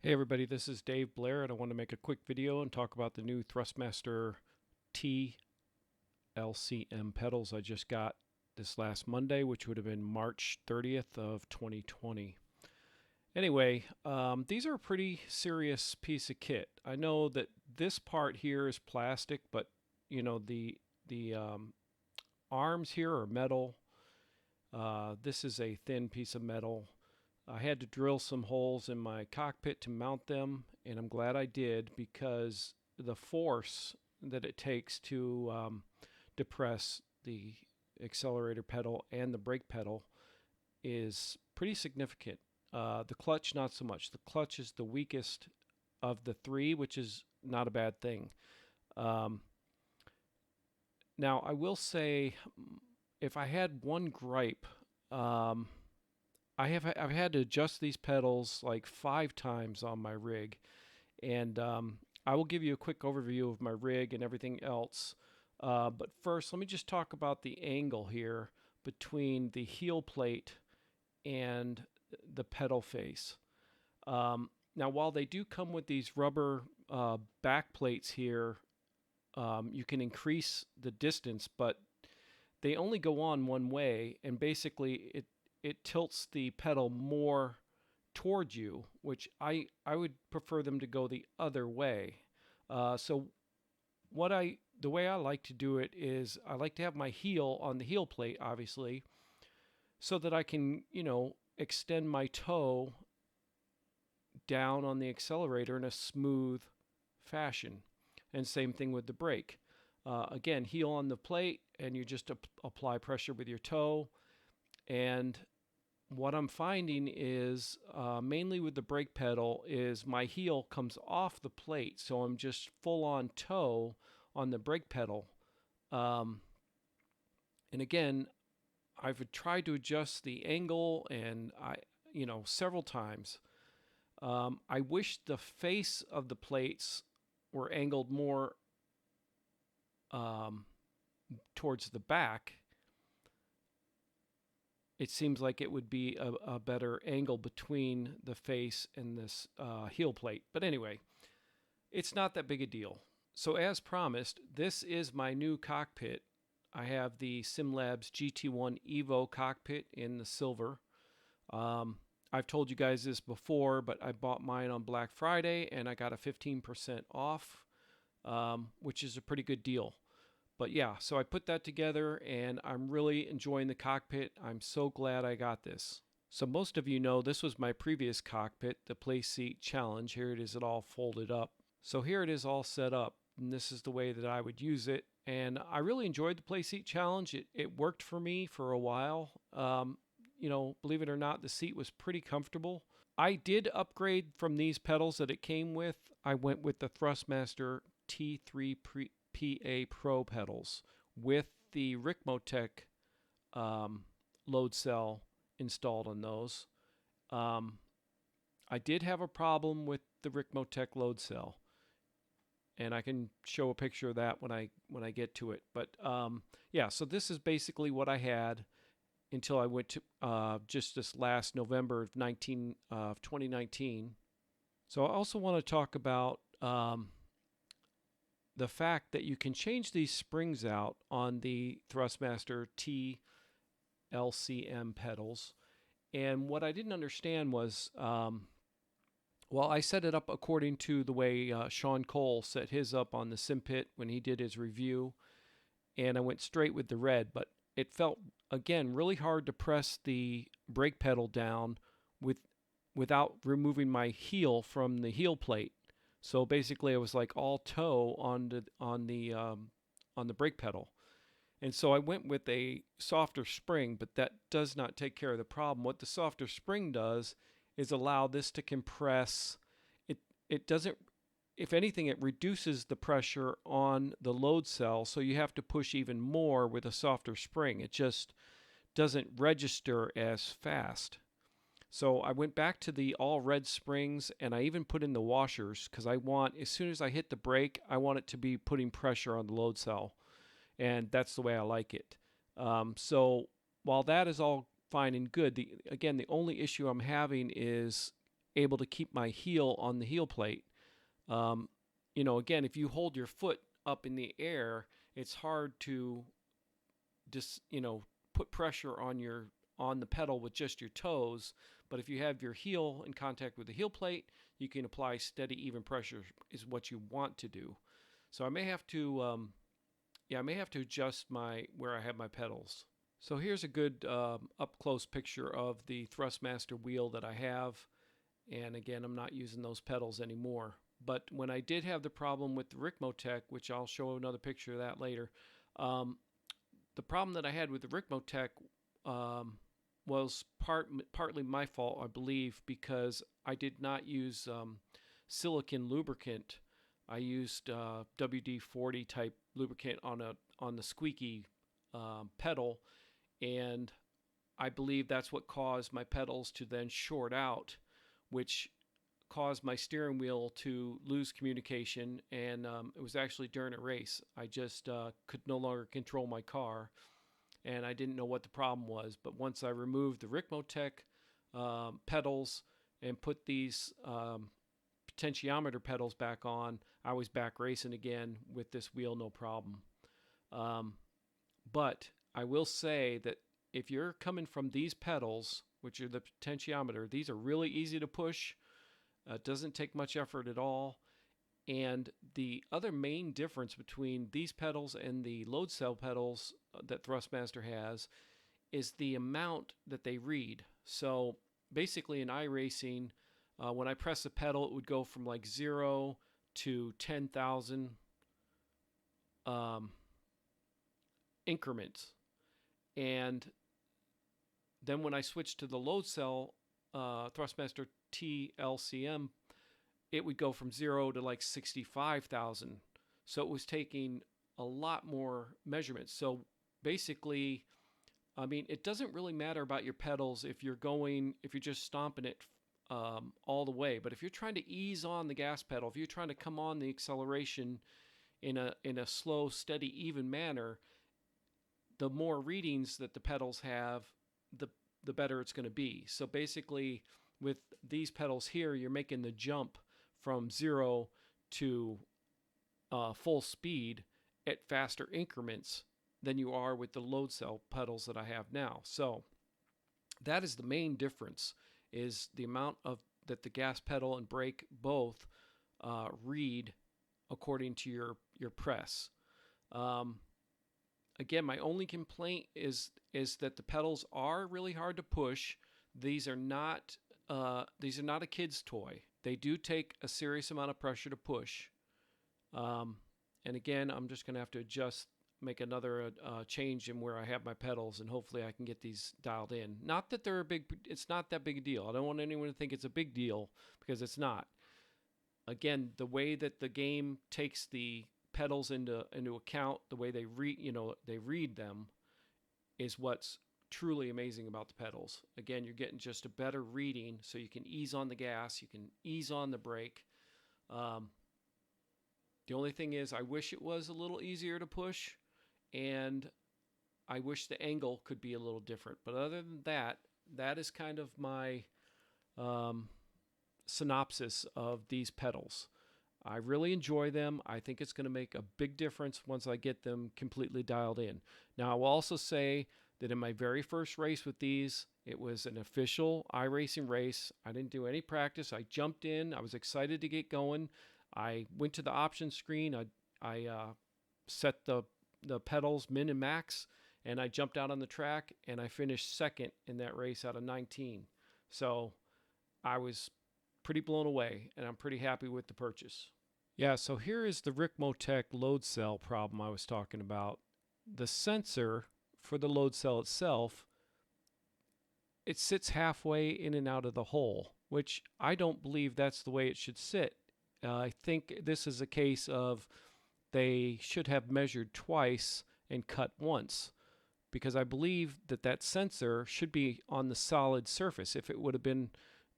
Hey everybody, this is Dave Blair, and I want to make a quick video and talk about the new Thrustmaster T-LCM pedals I just got this last Monday, which would have been March 30th of 2020. Anyway, these are a pretty serious piece of kit. I know that this part here is plastic, but the arms here are metal. This is a thin piece of metal. I had to drill some holes in my cockpit to mount them, and I'm glad I did because the force that it takes to depress the accelerator pedal and the brake pedal is pretty significant. The clutch, not so much. The clutch is the weakest of the three, which is not a bad thing. Um, Now, I will say, if I had one gripe, um, I've had to adjust these pedals like 5 times on my rig, and I will give you a quick overview of my rig and everything else. But first, let me just talk about the angle here between the heel plate and the pedal face. Now, while they do come with these rubber back plates here, you can increase the distance, but they only go on one way, and basically it tilts the pedal more towards you, which I would prefer them to go the other way. So the way I like to do it is I like to have my heel on the heel plate, obviously, so that I can extend my toe down on the accelerator in a smooth fashion. And same thing with the brake. Again, heel on the plate, and you just apply pressure with your toe. And what I'm finding is mainly with the brake pedal is my heel comes off the plate, so I'm just full on toe on the brake pedal. Um, and again, I've tried to adjust the angle, and several times. I wish the face of the plates were angled more um, towards the back. It seems like it would be a better angle between the face and this heel plate. But anyway, it's not that big a deal. So as promised, this is my new cockpit. I have the SimLabs GT1 Evo cockpit in the silver. Um, I've told you guys this before, but I bought mine on Black Friday and I got a 15% off, which is a pretty good deal. But yeah, so I put that together and I'm really enjoying the cockpit. I'm so glad I got this. So most of you know this was my previous cockpit, the Play Seat Challenge. Here it is, it all folded up. So here it is all set up, and this is the way that I would use it. And I really enjoyed the Play Seat Challenge. It worked for me for a while. Believe it or not, the seat was pretty comfortable. I did upgrade from these pedals that it came with. I went with the Thrustmaster T3 PA Pro pedals with the Ricmotech load cell installed on those. Um, I did have a problem with the Ricmotech load cell, and I can show a picture of that when I get to it. But yeah, so this is basically what I had until I went to just this last November of 2019. So I also want to talk about the fact that you can change these springs out on the Thrustmaster T-LCM pedals. And what I didn't understand was, well, I set it up according to the way Sean Cole set his up on the SimPit when he did his review, and I went straight with the red, but it felt, again, really hard to press the brake pedal down with without removing my heel from the heel plate. So basically, I was like all toe on the brake pedal. And so I went with a softer spring, but that does not take care of the problem. What the softer spring does is allow this to compress. It doesn't, if anything, it reduces the pressure on the load cell, so you have to push even more with a softer spring. It just doesn't register as fast. So I went back to the all red springs, and I even put in the washers because I want, as soon as I hit the brake, I want it to be putting pressure on the load cell. And that's the way I like it. So while that is all fine and good, again, the only issue I'm having is able to keep my heel on the heel plate. You know, again, if you hold your foot up in the air, it's hard to just, you know, put pressure on the pedal with just your toes. But if you have your heel in contact with the heel plate, you can apply steady, even pressure is what you want to do. So I may have to, I may have to adjust where I have my pedals. So here's a good up close picture of the Thrustmaster wheel that I have. And again, I'm not using those pedals anymore. But when I did have the problem with the Ricmotech, which I'll show another picture of that later, the problem that I had with the Ricmotech was partly my fault, I believe, because I did not use silicon lubricant. I used WD-40 type lubricant on the squeaky pedal, and I believe that's what caused my pedals to then short out, which caused my steering wheel to lose communication. And it was actually during a race. I just could no longer control my car, and I didn't know what the problem was. But once I removed the Ricmotech pedals and put these potentiometer pedals back on, I was back racing again with this wheel, no problem. But I will say that if you're coming from these pedals, which are the potentiometer, these are really easy to push. It doesn't take much effort at all. And the other main difference between these pedals and the load cell pedals that Thrustmaster has is the amount that they read. So basically in iRacing, when I press a pedal, it would go from like 0 to 10,000 increments. And then when I switched to the load cell Thrustmaster T-LCM, it would go from 0 to like 65,000. So it was taking a lot more measurements. So basically, I mean, it doesn't really matter about your pedals if you're just stomping it all the way. But if you're trying to ease on the gas pedal, if you're trying to come on the acceleration in a slow, steady, even manner, the more readings that the pedals have, the better it's going to be. So basically, with these pedals here, you're making the jump from 0 to full speed at faster increments than you are with the load cell pedals that I have now. So that is the main difference, is the amount of that the gas pedal and brake both read according to your press. Again, my only complaint is that the pedals are really hard to push. These are not a kid's toy. They do take a serious amount of pressure to push. And again, I'm just going to have to make another change in where I have my pedals, and hopefully I can get these dialed in. Not that it's not that big a deal. I don't want anyone to think it's a big deal, because it's not. Again, the way that the game takes the pedals into account, the way they read them, is what's truly amazing about the pedals. Again, you're getting just a better reading, so you can ease on the gas, you can ease on the brake. The only thing is, I wish it was a little easier to push, and I wish the angle could be a little different. But other than that, that is kind of my synopsis of these pedals. I really enjoy them. I think it's going to make a big difference once I get them completely dialed in. Now, I will also say that in my very first race with these, it was an official iRacing race. I didn't do any practice. I jumped in. I was excited to get going. I went to the options screen. I set the pedals min and max, and I jumped out on the track, and I finished second in that race out of 19. So I was pretty blown away, and I'm pretty happy with the purchase. Yeah, so here is the Ricmotech load cell problem I was talking about. The sensor for the load cell itself, it sits halfway in and out of the hole, which I don't believe that's the way it should sit. I think this is a case of they should have measured twice and cut once, because I believe that sensor should be on the solid surface. If it would have been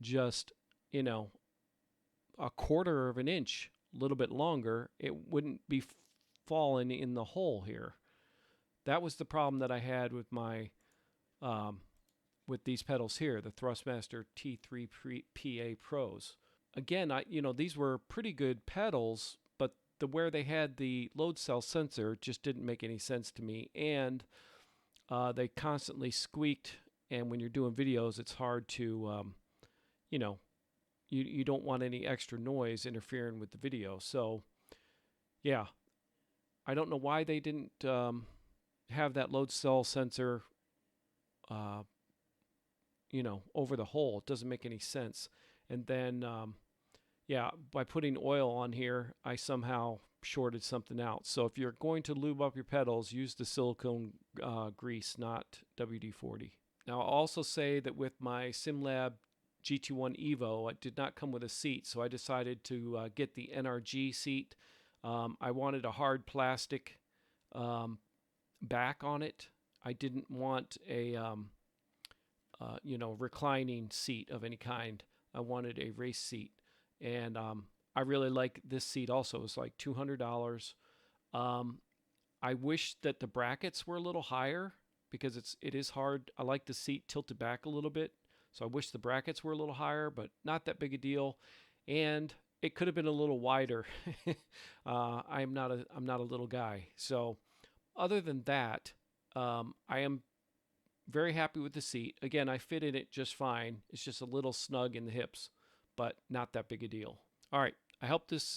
just, a quarter of an inch, a little bit longer, it wouldn't be falling in the hole here. That was the problem that I had with my with these pedals here, the Thrustmaster T3 PA Pros. Again, these were pretty good pedals, but where they had the load cell sensor just didn't make any sense to me, and they constantly squeaked. And when you're doing videos, it's hard to, you don't want any extra noise interfering with the video. So, yeah, I don't know why they didn't have that load cell sensor, over the hole. It doesn't make any sense. And then, by putting oil on here, I somehow shorted something out. So if you're going to lube up your pedals, use the silicone grease, not WD-40. Now, I'll also say that with my SimLab GT1 Evo, it did not come with a seat, so I decided to get the NRG seat. I wanted a hard plastic back on it. I didn't want a reclining seat of any kind. I wanted a race seat, and I really like this seat also. It's like $200. I wish that the brackets were a little higher because it is hard. I like the seat tilted back a little bit, so I wish the brackets were a little higher, but not that big a deal. And it could have been a little wider. I'm not a little guy. So other than that, I am very happy with the seat. Again, I fit in it just fine. It's just a little snug in the hips, but not that big a deal. All right. I hope this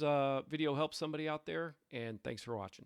video helps somebody out there, and thanks for watching.